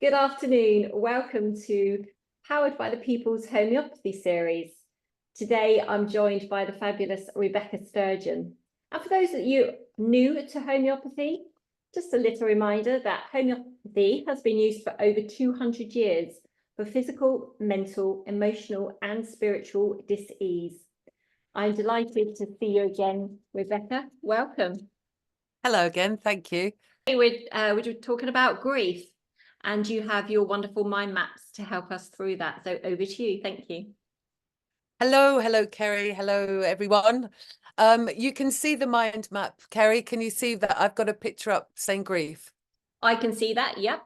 Good afternoon. Welcome to Powered by the People's Homeopathy series. Today, I'm joined by the fabulous Rebecca Sturgeon. And for those of you new to homeopathy, just a little reminder that homeopathy has been used for over 200 years for physical, mental, emotional, and spiritual dis-ease. I'm delighted to see you again, Rebecca. Welcome. Hello again. Thank you. We're talking about grief, and you have your wonderful mind maps to help us through that. So over to you. Thank you. Hello, Kerry. Hello, everyone. You can see the mind map. Kerry, can you see that I've got a picture up saying grief? I can see that. Yep.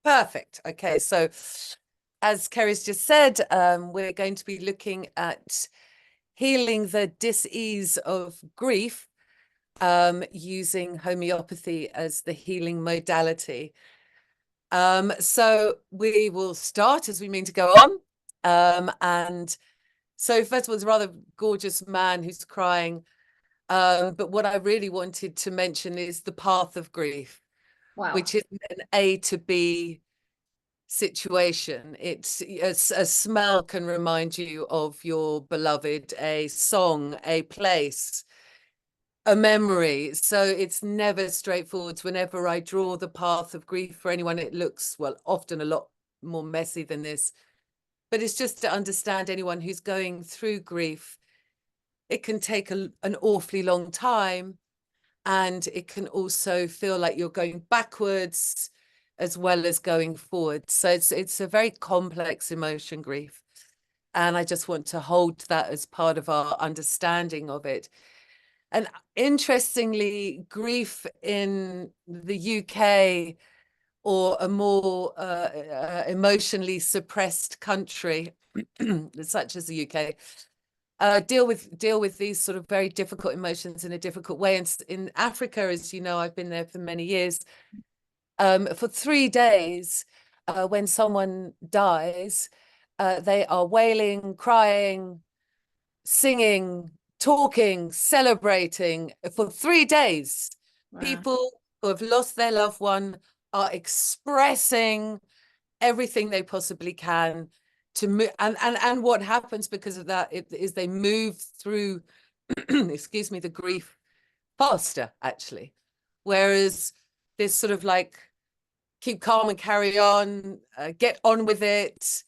Perfect. Okay, so as Kerry's just said, we're going to be looking at healing the dis-ease of grief using homeopathy as the healing modality. So we will start as we mean to go on. And so first of all, it's a rather gorgeous man who's crying. But what I really wanted to mention is the path of grief, which is an A to B situation. It's a smell can remind you of your beloved, a song, a place, a memory. So it's never straightforward. Whenever I draw the path of grief for anyone, it looks, well, often a lot more messy than this. But it's just to understand anyone who's going through grief. It can take an awfully long time, and it can also feel like you're going backwards as well as going forward. So it's a very complex emotion, grief. And I just want to hold that as part of our understanding of it. And interestingly, grief in the UK or a more emotionally suppressed country, such as the UK, deal with these sort of very difficult emotions in a difficult way. And in Africa, as you know, I've been there for many years. For 3 days, when someone dies, they are wailing, crying, singing, talking, celebrating for 3 days. Wow. People who have lost their loved one are expressing everything they possibly can to move, and what happens because of that is they move through excuse me, the grief faster, actually, whereas this sort of like keep calm and carry on, get on with it.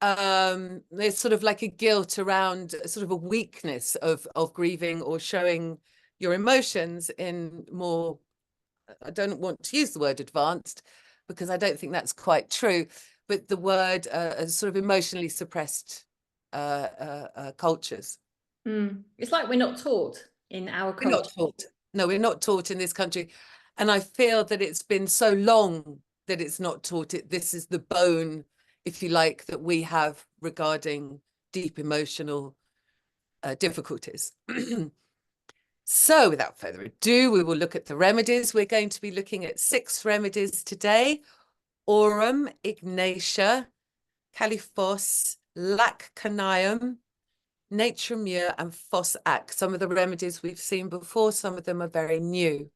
There's sort of like a guilt around sort of a weakness of grieving or showing your emotions in more, I don't want to use the word advanced because I don't think that's quite true, but the word sort of emotionally suppressed cultures. It's like we're not taught in our culture. We're not taught. No, we're not taught in this country. And I feel that it's been so long that it's not taught. This is the bone, if you like, that we have regarding deep emotional difficulties. So without further ado, we will look at the remedies. We're going to be looking at 6 remedies today: Aurum, Ignatia, Califos, Lac Canium, Nature Mure, and Fos Ac. Some of the remedies we've seen before, some of them are very new.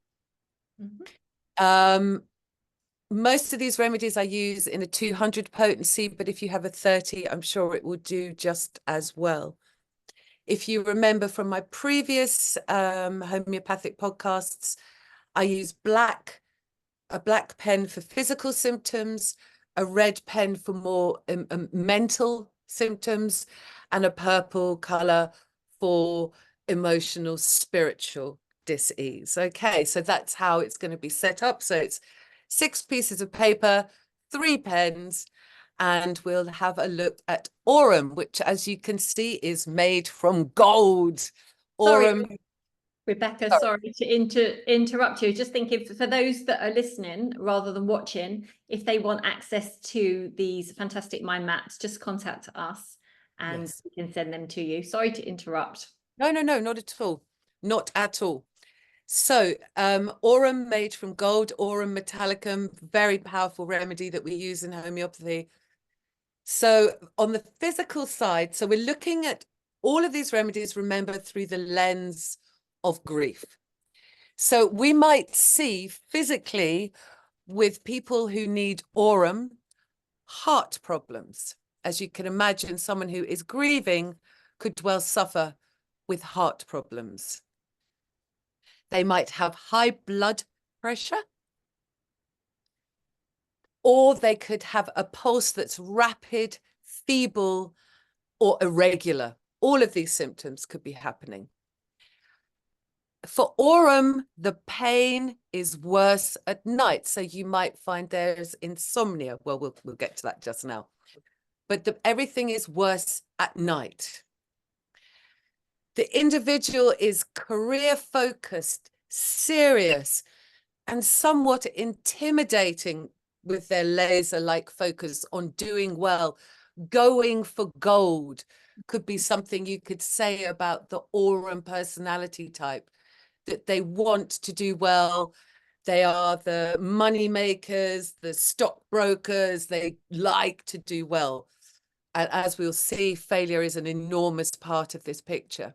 Most of these remedies I use in a 200 potency, but if you have a 30, I'm sure it will do just as well. If you remember from my previous homeopathic podcasts, I use a black pen for physical symptoms, a red pen for more mental symptoms, and a purple color for emotional, spiritual dis-ease. Okay, so that's how it's going to be set up. So it's 6 pieces of paper, 3 pens, and we'll have a look at Aurum, which, as you can see, is made from gold. Aurum. Sorry, Rebecca, sorry to interrupt you. Just thinking for those that are listening rather than watching, if they want access to these fantastic mind maps, just contact us and yes, we can send them to you. Sorry to interrupt. No, not at all. Not at all. So Aurum made from gold, Aurum metallicum, very powerful remedy that we use in homeopathy. So on the physical side, so we're looking at all of these remedies, remember, through the lens of grief. So we might see physically with people who need Aurum heart problems. As you can imagine, someone who is grieving could well suffer with heart problems. They might have high blood pressure, or they could have a pulse that's rapid, feeble, or irregular. All of these symptoms could be happening. For aurum, the pain is worse at night. So you might find there's insomnia. Well, we'll get to that just now. But everything is worse at night. The individual is career focused, serious, and somewhat intimidating with their laser-like focus on doing well. Going for gold could be something you could say about the aurum personality type, that they want to do well. They are the money makers, the stockbrokers. They like to do well. And as we'll see, failure is an enormous part of this picture.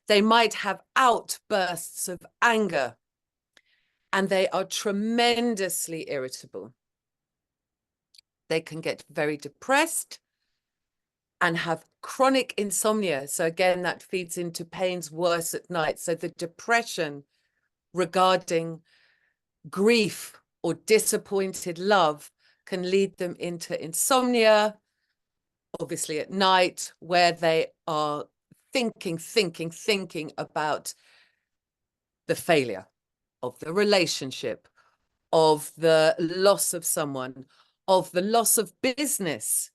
They might have outbursts of anger, and they are tremendously irritable. They can get very depressed and have chronic insomnia. So again, that feeds into pains worse at night. So the depression regarding grief or disappointed love can lead them into insomnia, obviously at night, where they are thinking about the failure of the relationship, of the loss of someone, of the loss of business.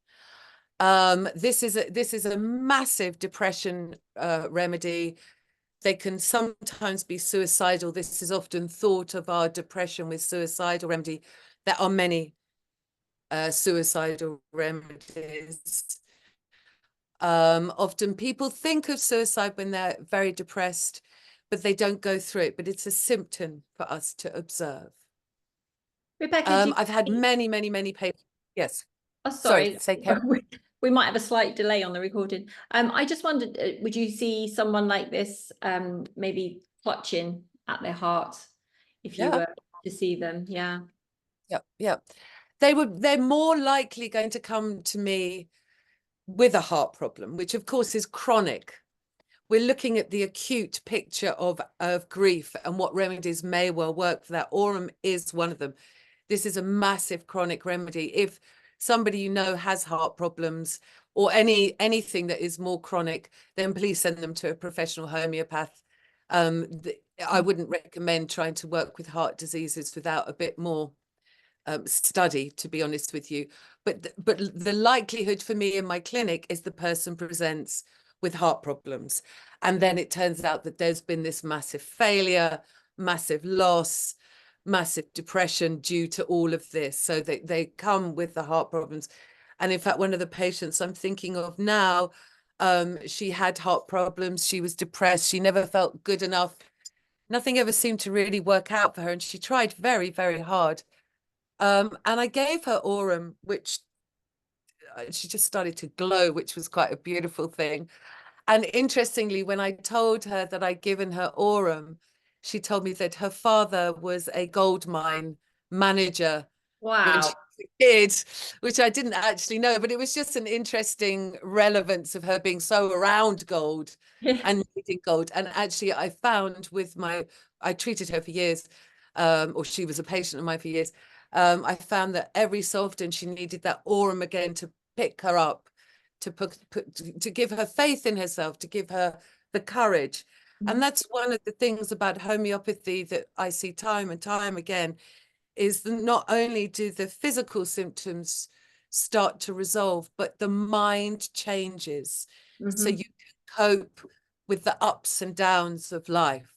This is a massive depression remedy. They can sometimes be suicidal. This is often thought of our depression with suicidal remedy. There are many suicidal remedies. Often people think of suicide when they're very depressed, but they don't go through it. But it's a symptom for us to observe. Rebecca, I've had many patients. Yes. Oh, sorry. Say, we might have a slight delay on the recording. I just wondered, would you see someone like this maybe clutching at their heart if you were to see them? Yeah. Yeah. They're more likely going to come to me with a heart problem, which of course is chronic. We're looking at the acute picture of grief and what remedies may well work for that. Aurum is one of them. This is a massive chronic remedy. If somebody you know has heart problems or anything that is more chronic, then please send them to a professional homeopath. I wouldn't recommend trying to work with heart diseases without a bit more study, to be honest with you. But the likelihood for me in my clinic is the person presents with heart problems, and then it turns out that there's been this massive failure, massive loss, massive depression due to all of this. So they come with the heart problems. And in fact, one of the patients I'm thinking of now, she had heart problems. She was depressed. She never felt good enough. Nothing ever seemed to really work out for her. And she tried very, very hard. And I gave her aurum, which she just started to glow, which was quite a beautiful thing. And interestingly, when I told her that I'd given her aurum, she told me that her father was a gold mine manager when she was a kid, which I didn't actually know, but it was just an interesting relevance of her being so around gold and needing gold. And actually, I found I treated her for years, or she was a patient of mine for years. I found that every so often she needed that aurum again to pick her up, to give her faith in herself, to give her the courage. And that's one of the things about homeopathy that I see time and time again, is that not only do the physical symptoms start to resolve, but the mind changes. So you can cope with the ups and downs of life.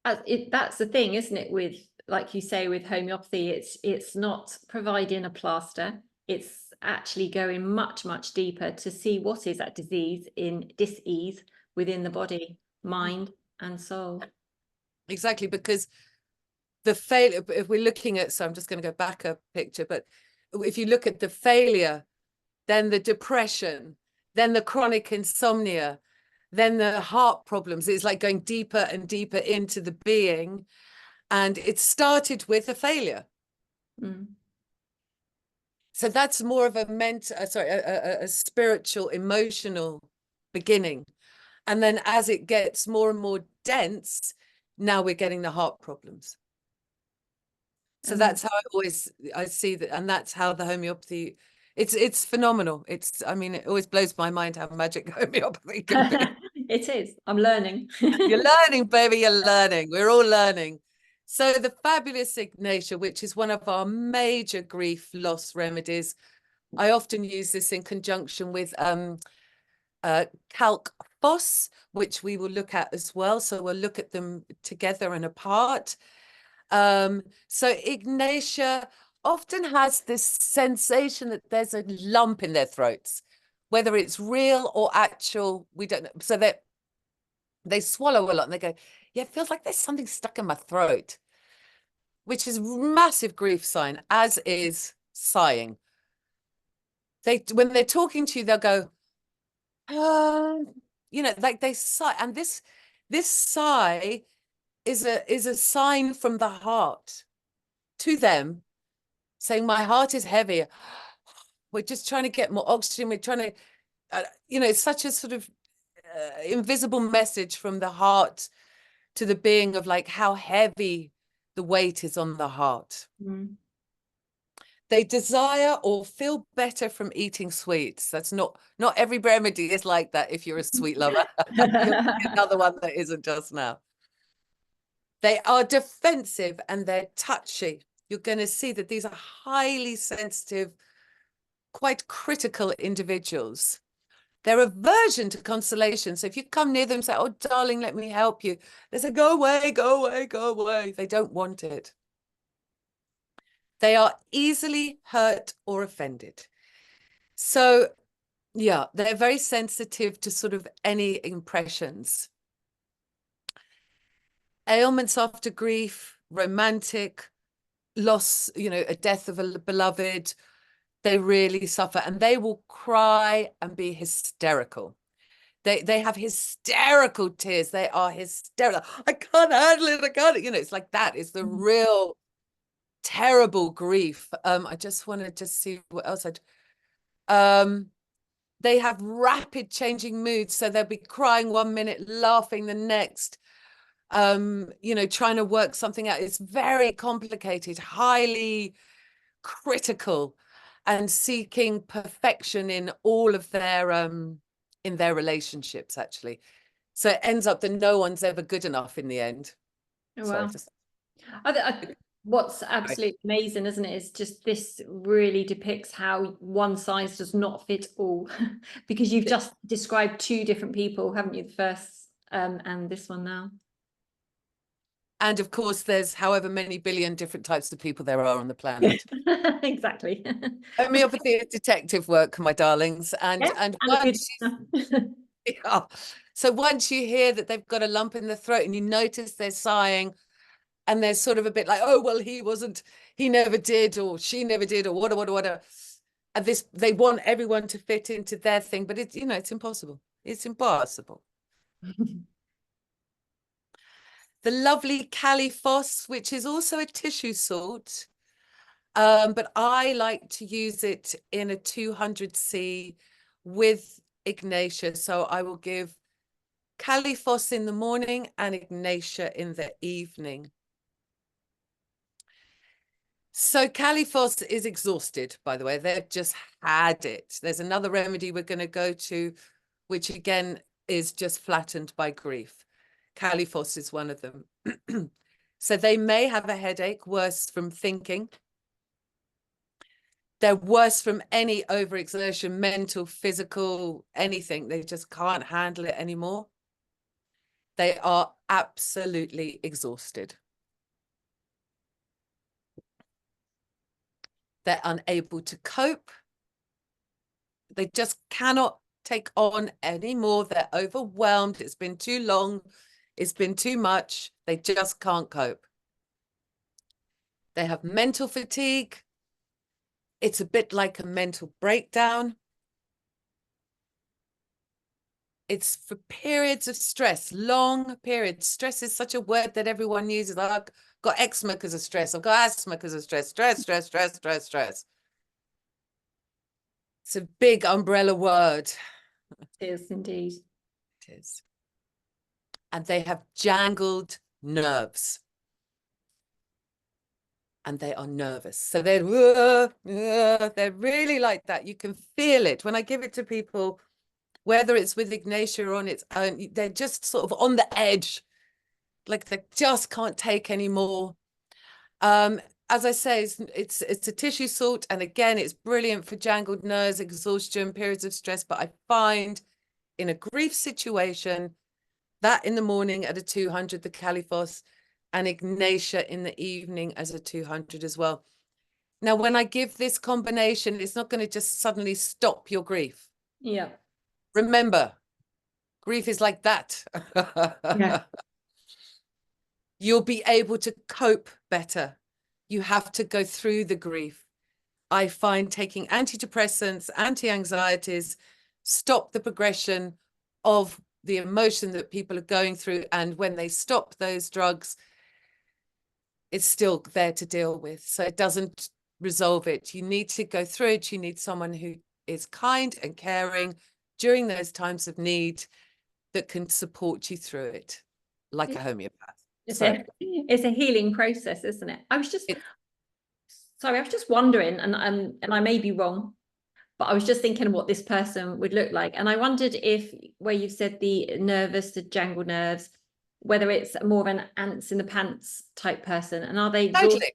That's the thing, isn't it? With, like you say, with homeopathy, it's not providing a plaster. It's actually going much deeper to see what is that dis-ease within the body, mind and soul. Exactly, because the failure, if we're looking at, so I'm just going to go back a picture, but if you look at the failure, then the depression, then the chronic insomnia, then the heart problems, it's like going deeper and deeper into the being. And it started with a failure. So that's more of a a spiritual, emotional beginning. And then as it gets more and more dense, now we're getting the heart problems. So that's how I see that, and that's how the homeopathy, it's phenomenal. I mean, it always blows my mind how magic homeopathy can be. It is. I'm learning. You're learning, baby, you're learning. We're all learning. So the fabulous Ignatia, which is one of our major grief loss remedies, I often use this in conjunction with calc phos, which we will look at as well. So we'll look at them together and apart. So Ignatia often has this sensation that there's a lump in their throats, whether it's real or actual, we don't know. So they swallow a lot and they go, yeah, it feels like there's something stuck in my throat, which is massive grief sign, as is sighing. When they're talking to you, they'll go, you know, like they sigh. And this sigh is a sign from the heart to them, saying, my heart is heavy. We're just trying to get more oxygen. We're trying to, you know, it's such a sort of invisible message from the heart to the being of like how heavy the weight is on the heart. Mm. They desire or feel better from eating sweets. That's not every remedy is like that. If you're a sweet lover, another one that isn't just now. They are defensive and they're touchy. You're going to see that these are highly sensitive, quite critical individuals. Their aversion to consolation. So if you come near them and say, oh, darling, let me help you, they say, go away, go away, go away. They don't want it. They are easily hurt or offended. So, yeah, they're very sensitive to sort of any impressions. Ailments after grief, romantic, loss, you know, a death of a beloved, they really suffer and they will cry and be hysterical. They have hysterical tears. They are hysterical. I can't handle it. I can't, you know, it's like that is the real terrible grief. I just want to see what else they have rapid changing moods. So they'll be crying 1 minute, laughing the next, you know, trying to work something out. It's very complicated, highly critical, and seeking perfection in all of their in their relationships, actually. So it ends up that no one's ever good enough in the end. Oh, wow. What's absolutely amazing, isn't it, is just this really depicts how one size does not fit all. Because you've just described two different people, haven't you? The first and this one now. And of course, there's however many billion different types of people there are on the planet. Exactly. Homeopathy is detective work, my darlings. And once yeah. So once you hear that they've got a lump in the throat and you notice they're sighing and they're sort of a bit like, oh, well, he never did, or she never did, or whatever. And they want everyone to fit into their thing, but it's, you know, it's impossible. It's impossible. The lovely Califos, which is also a tissue salt, but I like to use it in a 200C with Ignatia. So I will give Califos in the morning and Ignatia in the evening. So Califos is exhausted, by the way. They've just had it. There's another remedy we're going to go to, which again is just flattened by grief. Califos is one of them. So they may have a headache, worse from thinking. They're worse from any overexertion, mental, physical, anything. They just can't handle it anymore. They are absolutely exhausted. They're unable to cope. They just cannot take on anymore. They're overwhelmed. It's been too long. It's been too much. They just can't cope. They have mental fatigue. It's a bit like a mental breakdown. It's for periods of stress, long periods. Stress is such a word that everyone uses. I've got eczema because of stress. I've got asthma because of stress. Stress. It's a big umbrella word. It is indeed. It is. And they have jangled nerves. And they are nervous. So they're really like that. You can feel it. When I give it to people, whether it's with Ignatia or on its own, they're just sort of on the edge. Like they just can't take any more. As I say, it's a tissue salt. And again, it's brilliant for jangled nerves, exhaustion, periods of stress. But I find in a grief situation, that in the morning at a 200, the Caliphos, and Ignatia in the evening as a 200 as well. Now, when I give this combination, it's not going to just suddenly stop your grief. Yeah. Remember, grief is like that. Yeah. You'll be able to cope better. You have to go through the grief. I find taking antidepressants, anti-anxieties, stop the progression of the emotion that people are going through. And when they stop those drugs, it's still there to deal with. So it doesn't resolve it. You need to go through it. You need someone who is kind and caring during those times of need that can support you through it, like a homeopath. It's a healing process, isn't it? I was just wondering, and I may be wrong, but I was just thinking what this person would look like. And I wondered if, where you've said the nervous, the jangled nerves, whether it's more of an ants in the pants type person, and are they exhausted? Totally.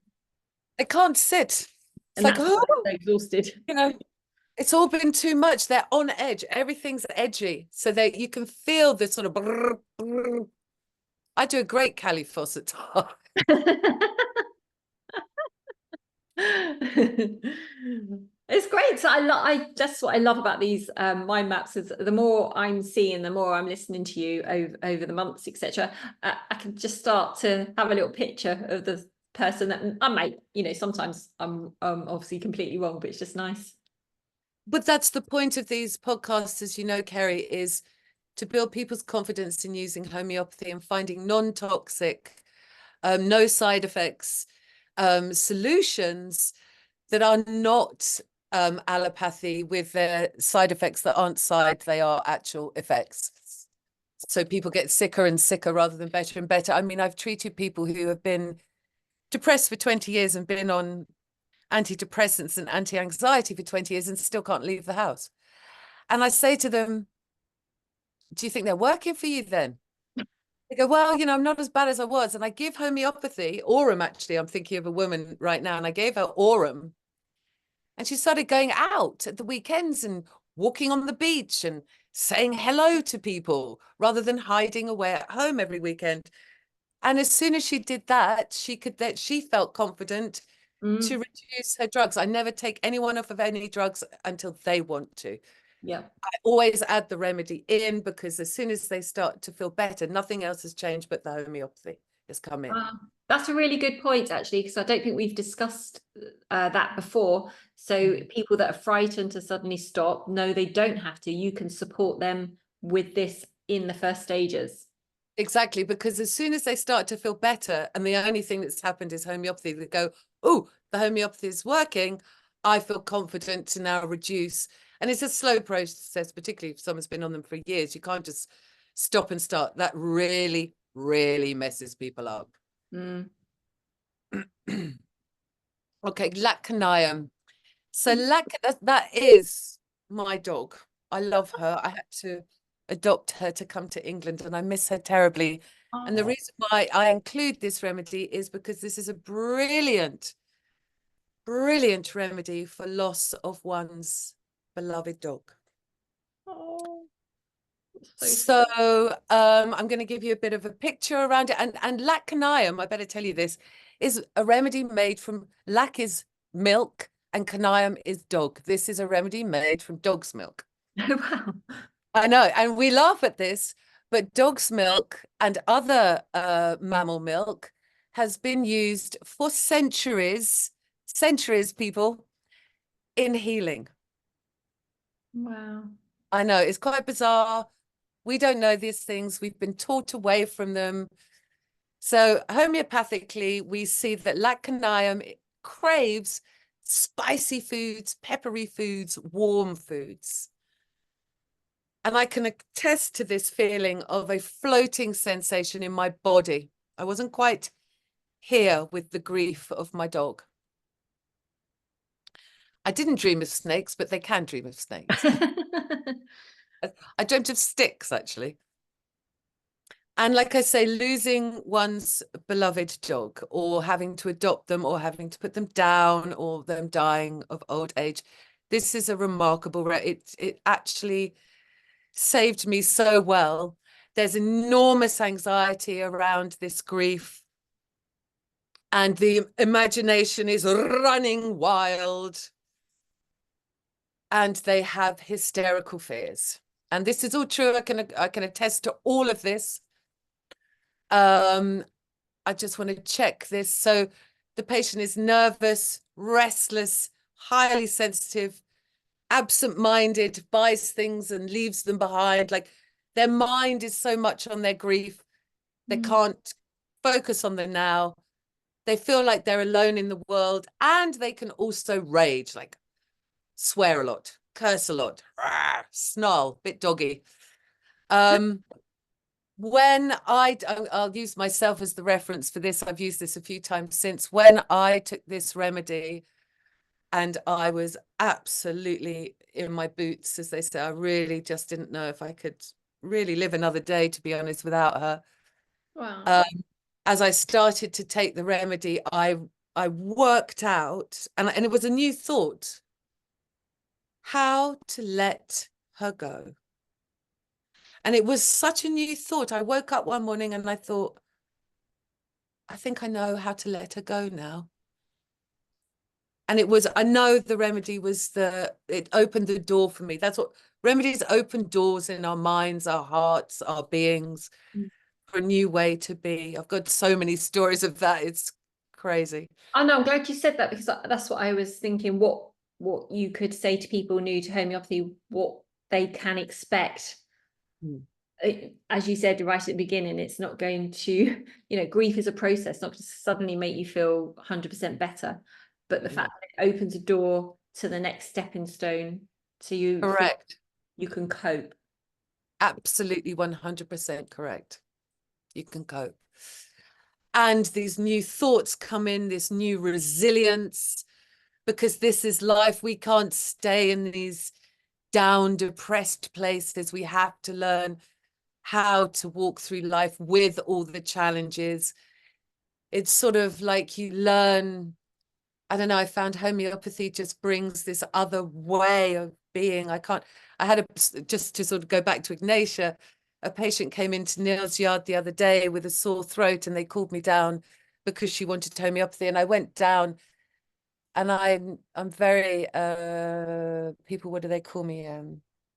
They can't sit. It's And like, that's why they're exhausted. you know, it's all been too much. They're on edge. Everything's edgy. So you can feel the sort of brrr, brrr. I do a great Caliphos at times. It's great. So that's what I love about these mind maps, is the more I'm seeing, the more I'm listening to you over the months, etc. I can just start to have a little picture of the person that I might, sometimes I'm obviously completely wrong, but it's just nice. But that's the point of these podcasts, as you know, Kerry, is to build people's confidence in using homeopathy and finding non-toxic, no side effects, solutions that are not allopathy with their side effects that aren't they are actual effects. So people get sicker and sicker rather than better and better. I mean, I've treated people who have been depressed for 20 years and been on antidepressants and anti-anxiety for 20 years and still can't leave the house. And I say to them, do you think they're working for you then? They go, well, I'm not as bad as I was. And I give homeopathy, Aurum, actually. I'm thinking of a woman right now, and I gave her Aurum. And she started going out at the weekends and walking on the beach and saying hello to people rather than hiding away at home every weekend. And as soon as she did that, she felt confident to reduce her drugs. I never take anyone off of any drugs until they want to. Yeah. I always add the remedy in, because as soon as they start to feel better, nothing else has changed but the homeopathy has come in. That's a really good point, actually, because I don't think we've discussed that before. So people that are frightened to suddenly stop, no, they don't have to. You can support them with this in the first stages. Exactly, because as soon as they start to feel better, and the only thing that's happened is homeopathy, they go, oh, the homeopathy is working. I feel confident to now reduce. And it's a slow process, particularly if someone's been on them for years. You can't just stop and start. That really, really messes people up. Okay, Lacanium. So that is my dog. I love her. I had to adopt her to come to England, and I miss her terribly. And the reason why I include this remedy is because this is a brilliant remedy for loss of one's beloved dog. So I'm going to give you a bit of a picture around it. And Lacanium, I better tell you this, is a remedy made from, lac is milk and canium is dog. This is a remedy made from dog's milk. Oh, wow. I know, and we laugh at this, but dog's milk and other mammal milk has been used for centuries, people, in healing. Wow. I know, it's quite bizarre. We don't know these things. We've been taught away from them. So homeopathically, we see that Lacanium craves spicy foods, peppery foods, warm foods. And I can attest to this feeling of a floating sensation in my body. I wasn't quite here with the grief of my dog. I didn't dream of snakes, but they can dream of snakes. I dreamt of sticks, actually. And like I say, losing one's beloved dog, or having to adopt them, or having to put them down, or them dying of old age, this is a remarkable, it actually saved me so well. There's enormous anxiety around this grief, and the imagination is running wild, and they have hysterical fears. And this is all true. I can attest to all of this. I just want to check this. So the patient is nervous, restless, highly sensitive, absent-minded, buys things and leaves them behind. Like, their mind is so much on their grief, they can't focus on the now. They feel like they're alone in the world, and they can also rage, like swear a lot, curse a lot, snarl, bit doggy. When I'll use myself as the reference for this. I've used this a few times since. When I took this remedy, and I was absolutely in my boots, as they say, I really just didn't know if I could really live another day, to be honest, without her. Wow. As I started to take the remedy, I worked out, and it was a new thought, how to let her go. And it was such a new thought. I woke up one morning and I thought, I think I know how to let her go now. And it was, I know the remedy was it opened the door for me. That's what remedies open doors in our minds, our hearts, our beings, for a new way to be. I've got so many stories of that. It's crazy. Oh no, I'm glad you said that, because that's what I was thinking, what you could say to people new to homeopathy, what they can expect. As you said right at the beginning, it's not going to, grief is a process, not to suddenly make you feel 100% better, but the fact that it opens a door to the next stepping stone, so you can cope. Absolutely 100% correct. You can cope. And these new thoughts come in, this new resilience, because this is life. We can't stay in these down, depressed places. We have to learn how to walk through life with all the challenges. It's sort of like you learn, I don't know, I found homeopathy just brings this other way of being. I had just to sort of go back to Ignatia, a patient came into Neals Yard the other day with a sore throat, and they called me down because she wanted homeopathy. And I went down, and I'm very, people, what do they call me?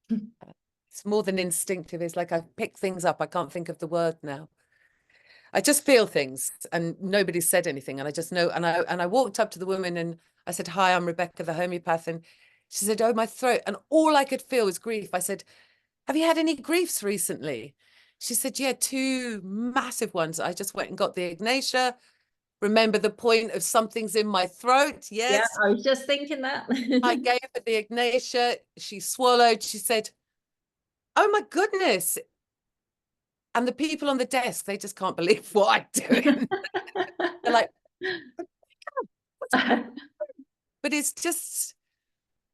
It's more than instinctive. It's like I pick things up. I can't think of the word now. I just feel things, and nobody said anything, and I just know. And I walked up to the woman and I said, "Hi, I'm Rebecca, the homeopath." And she said, "Oh, my throat." And all I could feel was grief. I said, "Have you had any griefs recently?" She said, "Yeah, 2 massive ones. I just went and got the Ignatia. Remember the point of something's in my throat?" Yes. Yeah, I was just thinking that. I gave her the Ignatia. She swallowed. She said, "Oh my goodness." And the people on the desk, they just can't believe what I'm doing. They're like, but it's just,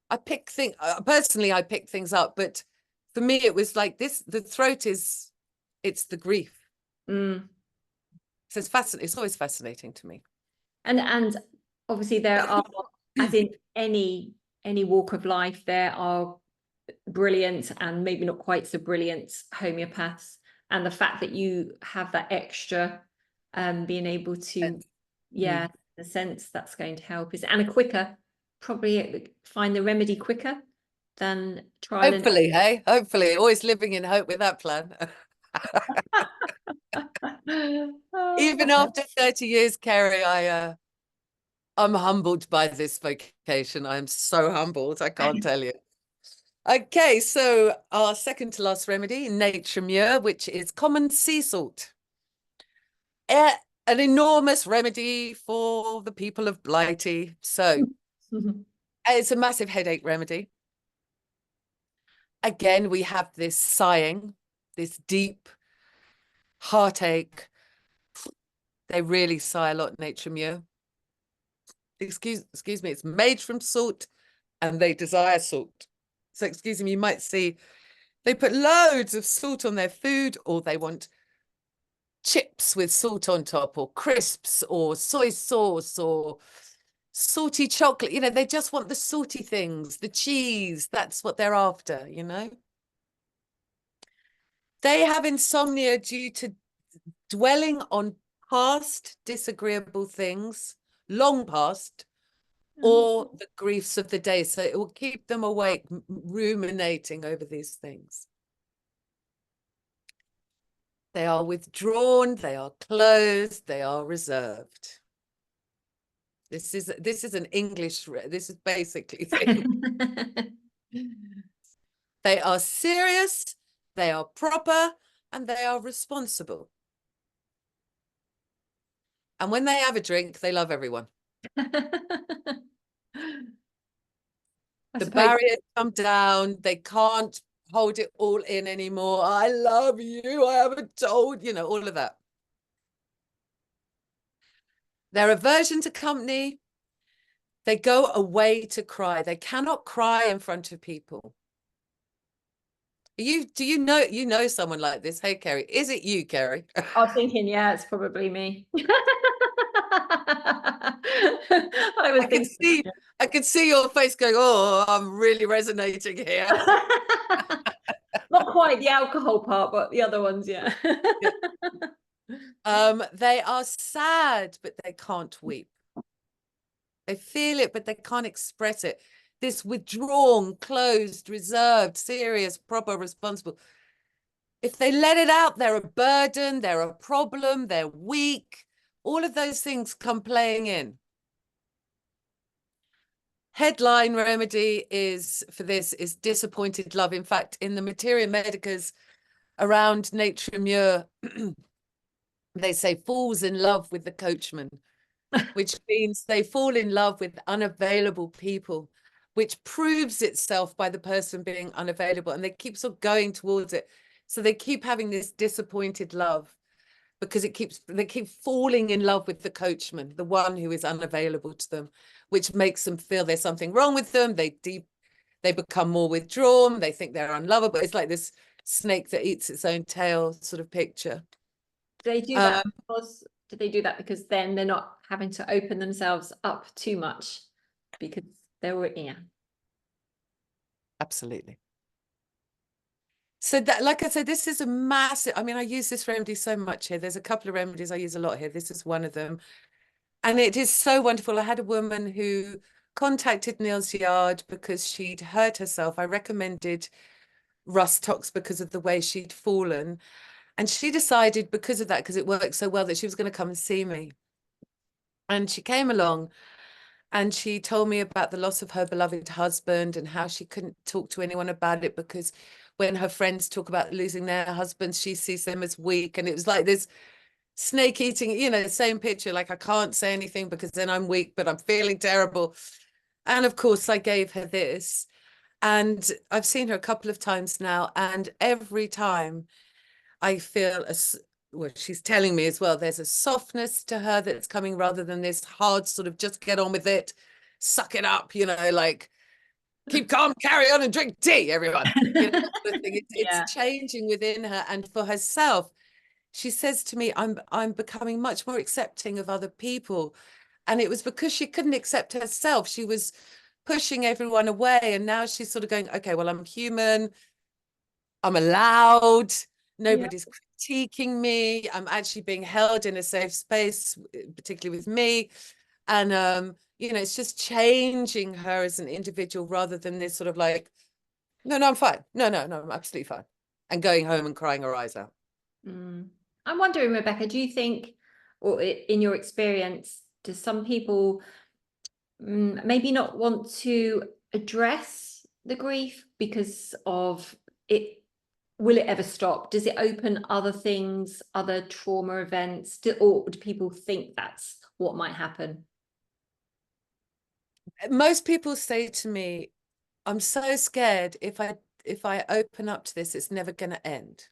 I pick things, personally, I pick things up. But for me, it was like this, the throat is, it's the grief. So it's fascinating. It's always fascinating to me. And obviously there are, as in any walk of life, there are brilliant and maybe not quite so brilliant homeopaths. And the fact that you have that extra, being able to, the sense, that's going to help. And a quicker, probably find the remedy quicker than trial. Hopefully, hey, hopefully, always living in hope with that plan. Even after 30 years, Kerry, I'm humbled by this vocation. I'm so humbled, I can't tell you. Okay, so our second to last remedy, nature mure, which is common sea salt. An enormous remedy for the people of Blighty. So It's a massive headache remedy. Again, we have this sighing, this deep heartache. They really sigh a lot, Nature Muir. Excuse me, it's made from salt and they desire salt. So excuse me, you might see they put loads of salt on their food, or they want chips with salt on top, or crisps, or soy sauce, or salty chocolate. You know, they just want the salty things, the cheese. That's what they're after, you know. They have insomnia due to dwelling on past disagreeable things, long past, or the griefs of the day. So it will keep them awake, ruminating over these things. They are withdrawn, they are closed, they are reserved. This is an English, this is basically thing. They are serious, they are proper, and they are responsible. And when they have a drink, they love everyone. The barriers come down, they can't hold it all in anymore. I love you, I haven't told, you know, all of that. Their aversion to company, they go away to cry. They cannot cry in front of people. Do you know someone like this? Hey, Kerry, is it you, Kerry? I was thinking, yeah, it's probably me. I could see your face going, oh, I'm really resonating here. Not quite the alcohol part, but the other ones, yeah. They are sad, but they can't weep. They feel it, but they can't express it. This withdrawn, closed, reserved, serious, proper, responsible. If they let it out, they're a burden, they're a problem, they're weak. All of those things come playing in. Headline remedy for this is disappointed love. In fact, in the Materia Medicas around Nature Muir, they say falls in love with the coachman, which means they fall in love with unavailable people, which proves itself by the person being unavailable, and they keep sort of going towards it. So they keep having this disappointed love because they keep falling in love with the coachman, the one who is unavailable to them, which makes them feel there's something wrong with them. They become more withdrawn. They think they're unlovable. It's like this snake that eats its own tail sort of picture. Do they do that because then they're not having to open themselves up too much because they're, yeah. Absolutely. So that, like I said, this is a massive, I mean, I use this remedy so much here. There's a couple of remedies I use a lot here. This is one of them. And it is so wonderful. I had a woman who contacted Neals Yard because she'd hurt herself. I recommended Rust Tox because of the way she'd fallen. And she decided because of that, because it worked so well, that she was going to come and see me. And she came along and she told me about the loss of her beloved husband and how she couldn't talk to anyone about it because when her friends talk about losing their husbands, she sees them as weak. And it was like this snake eating, you know, same picture, like I can't say anything because then I'm weak, but I'm feeling terrible. And of course I gave her this, and I've seen her a couple of times now, and every time I feel well, she's telling me as well, there's a softness to her that's coming rather than this hard sort of just get on with it, suck it up, you know, like keep calm, carry on and drink tea, everyone. You know, it's changing within her. And for herself, she says to me, I'm becoming much more accepting of other people. And it was because she couldn't accept herself. She was pushing everyone away. And now she's sort of going, okay, well, I'm human. I'm allowed. Nobody's critiquing me. I'm actually being held in a safe space, particularly with me. And, you know, it's just changing her as an individual rather than this sort of like, no, I'm fine. No, I'm absolutely fine. And going home and crying her eyes out. I'm wondering, Rebecca, do you think, or in your experience, do some people maybe not want to address the grief because of it? Will it ever stop? Does it open other things, other trauma events? Or do people think that's what might happen? Most people say to me, I'm so scared if I open up to this, it's never going to end.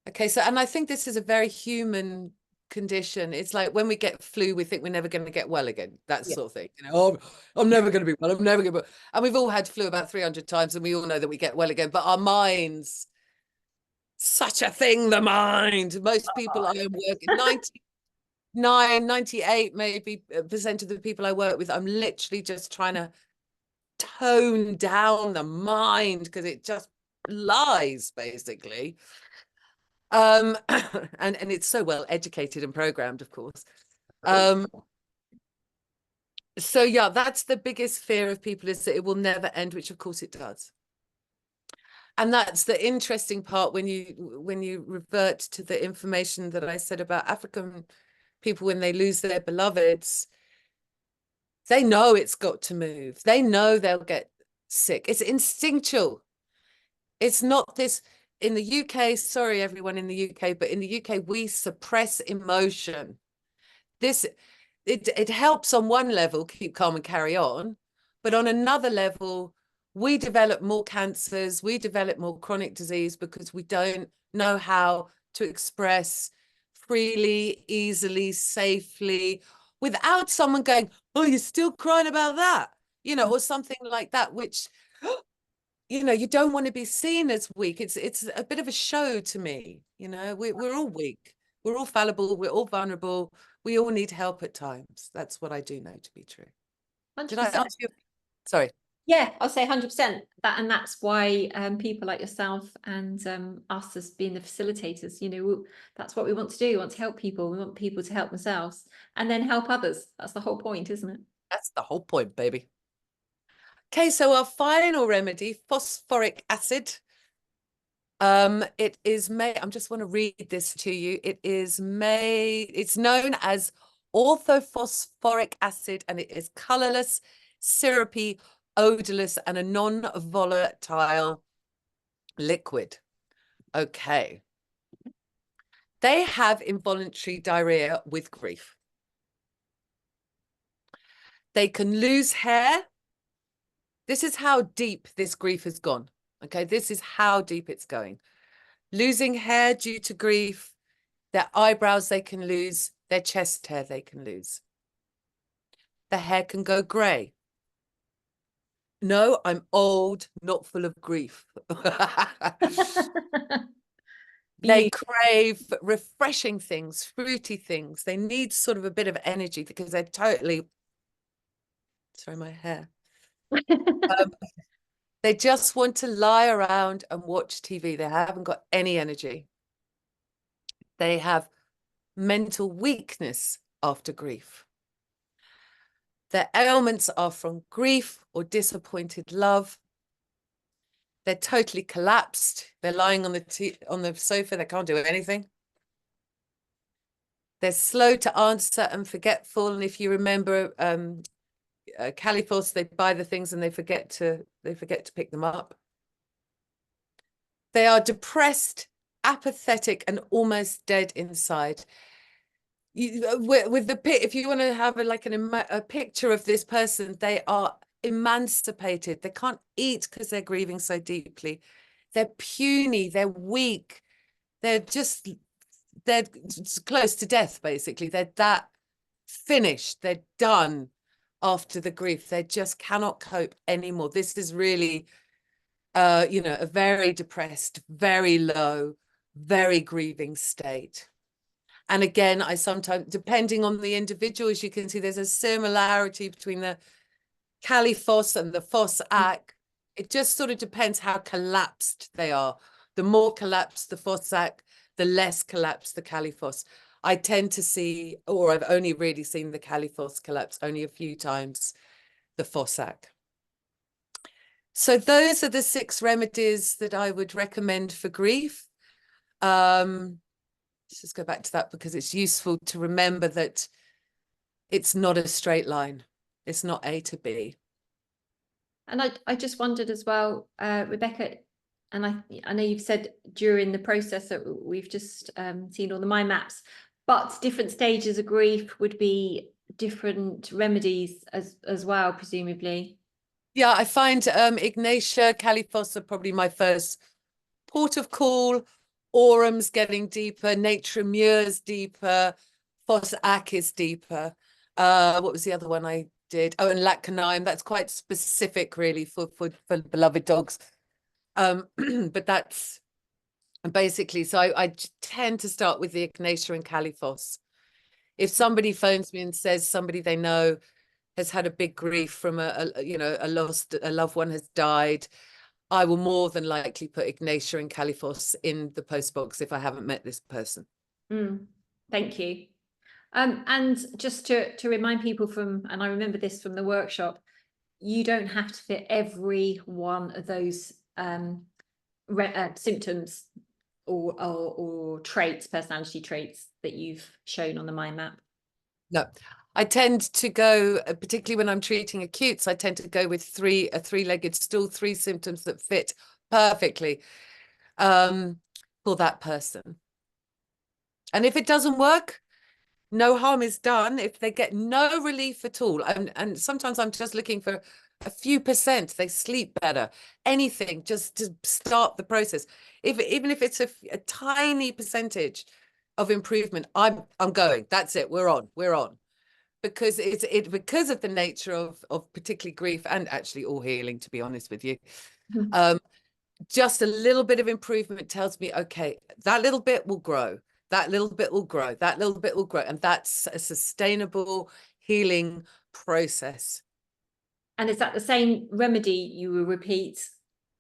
Okay, so, and I think this is a very human condition. It's like when we get flu, we think we're never going to get well again. That sort of thing. You know, oh, I'm never going to be well. I'm never going to be. And we've all had flu about 300 times, and we all know that we get well again. But our minds, such a thing, the mind. Most people I am working, 98 maybe % of the people I work with, I'm literally just trying to tone down the mind because it just lies, basically. And it's so well educated and programmed, of course. So yeah, that's the biggest fear of people, is that it will never end, which of course it does. And that's the interesting part when you revert to the information that I said about African people when they lose their beloveds. They know it's got to move. They know they'll get sick. It's instinctual. It's not this. In the UK, sorry everyone in the UK, but in the UK we suppress emotion. It helps on one level, keep calm and carry on, but on another level, we develop more cancers, we develop more chronic disease because we don't know how to express freely, easily, safely, without someone going, oh, you're still crying about that, you know, or something like that, which, you know, you don't want to be seen as weak. It's a bit of a show to me. You know, we're all weak. We're all fallible. We're all vulnerable. We all need help at times. That's what I do know to be true. 100%. Did I answer you? Sorry. Yeah, I'll say 100%. And that's why people like yourself and us as being the facilitators, you know, that's what we want to do. We want to help people. We want people to help themselves and then help others. That's the whole point, isn't it? That's the whole point, baby. Okay, so our final remedy, phosphoric acid. It is made, I just want to read this to you. It's known as orthophosphoric acid, and it is colorless, syrupy, odorless, and a non-volatile liquid. Okay. They have involuntary diarrhea with grief. They can lose hair. This is how deep this grief has gone. Okay, this is how deep it's going. Losing hair due to grief, their eyebrows they can lose, their chest hair they can lose. The hair can go grey. No, I'm old, not full of grief. They crave refreshing things, fruity things. They need sort of a bit of energy because they're totally, sorry, my hair. They just want to lie around and watch TV. They haven't got any energy. They have mental weakness after grief. Their ailments are from grief or disappointed love. They're totally collapsed. They're lying on the sofa. They can't do anything. They're slow to answer and forgetful. And if you remember Califos, they buy the things and they forget to pick them up. They are depressed, apathetic, and almost dead inside. With the if you want to have a picture of this person, they are emancipated. They can't eat because they're grieving so deeply. They're puny. They're weak. They're close to death. Basically, they're that finished. They're done after the grief. They just cannot cope anymore. This is really, you know, a very depressed, very low, very grieving state. And again, I sometimes, depending on the individual, as you can see, there's a similarity between the Califos and the Fossack. It just sort of depends how collapsed they are. The more collapsed the Fossack, the less collapsed the Califos. I tend to see, or I've only really seen the Califos collapse only a few times, the Fossack. So those are the 6 remedies that I would recommend for grief. Let's just go back to that because it's useful to remember that it's not a straight line. It's not A to B. And I just wondered as well, Rebecca, and I know you've said during the process that we've just seen all the mind maps, but different stages of grief would be different remedies as well, presumably. Yeah, I find Ignatia, Califos are probably my first port of call. Auram's getting deeper, Nature Muir's deeper, Foss Ak is deeper. What was the other one I did? Oh, and Lacanium. That's quite specific, really, for beloved dogs. But that's basically, so I tend to start with the Ignatia and Califos. If somebody phones me and says somebody they know has had a big grief from a loved one has died, I will more than likely put Ignatia and Califos in the post box if I haven't met this person. Thank you. And just to remind people and I remember this from the workshop, you don't have to fit every one of those symptoms or traits, personality traits that you've shown on the mind map. No, I tend to go, particularly when I'm treating acutes, I tend to go with a three-legged stool, 3 symptoms that fit perfectly for that person. And if it doesn't work, no harm is done. If they get no relief at all, and sometimes I'm just looking for a few percent, they sleep better, anything just to start the process. Even if it's a tiny percentage of improvement, I'm going. That's it. We're on. Because because of the nature of particularly grief and actually all healing, to be honest with you. Just a little bit of improvement tells me, okay, that little bit will grow. That little bit will grow. That little bit will grow. And that's a sustainable healing process. And is that the same remedy you will repeat?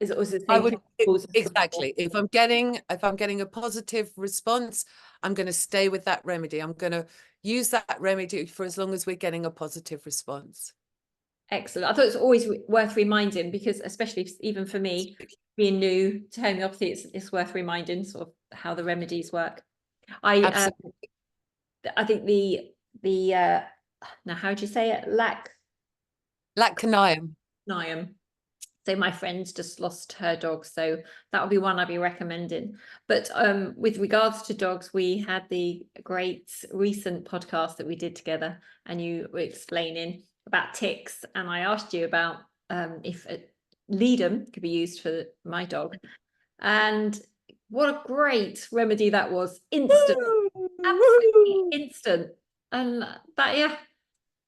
Is it the I same would principles? exactly. If I'm getting a positive response, I'm going to stay with that remedy. I'm going to use that remedy for as long as we're getting a positive response. Excellent. I thought it's always worth reminding, because especially even for me, being new to homeopathy, it's worth reminding sort of how the remedies work. I think the now how do you say it? Lacanium. So my friend's just lost her dog, so that would be one I'd be recommending. But with regards to dogs, we had the great recent podcast that we did together, and you were explaining about ticks, and I asked you about if Leadum could be used for my dog, and what a great remedy that was. Instant. Absolutely instant. And that, yeah,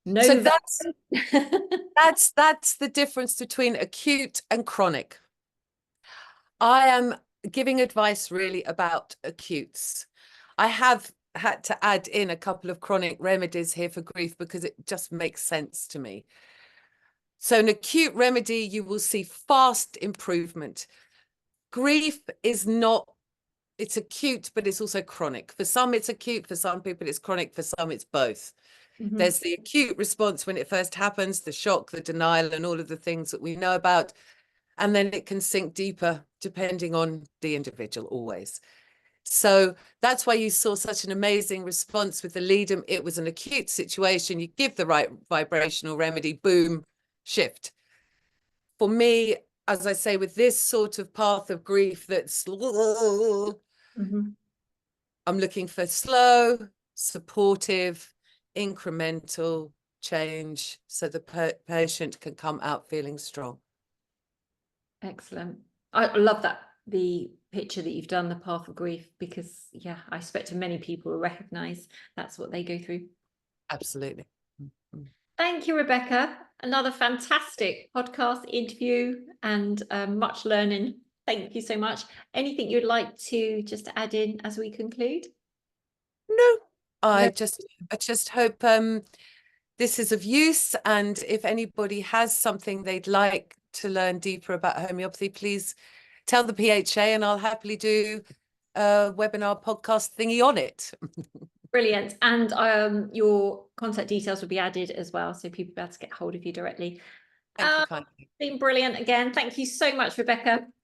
no, so that's the difference between acute and chronic. I am giving advice really about acutes. I have had to add in a couple of chronic remedies here for grief because it just makes sense to me. So an acute remedy, you will see fast improvement. Grief is not, it's acute, but it's also chronic. For some, it's acute. For some people, it's chronic. For some, it's both. There's the acute response when it first happens, the shock, the denial, and all of the things that we know about. And then it can sink deeper depending on the individual always. So that's why you saw such an amazing response with the Leadum. It was an acute situation. You give the right vibrational remedy, boom, shift. For me, as I say, with this sort of path of grief that's, I'm looking for slow, supportive, incremental change so the patient can come out feeling strong. Excellent. I love that, the picture that you've done, the path of grief, because yeah, I expect many people will recognize that's what they go through. Absolutely. Thank you, Rebecca. Another fantastic podcast interview and much learning. Thank you so much. Anything you'd like to just add in as we conclude? No, I just hope this is of use, and if anybody has something they'd like to learn deeper about homeopathy, please tell the PHA and I'll happily do a webinar podcast thingy on it. Brilliant. And your contact details will be added as well, so people will be able to get hold of you directly. Thank you kindly. Been brilliant again. Thank you so much, Rebecca.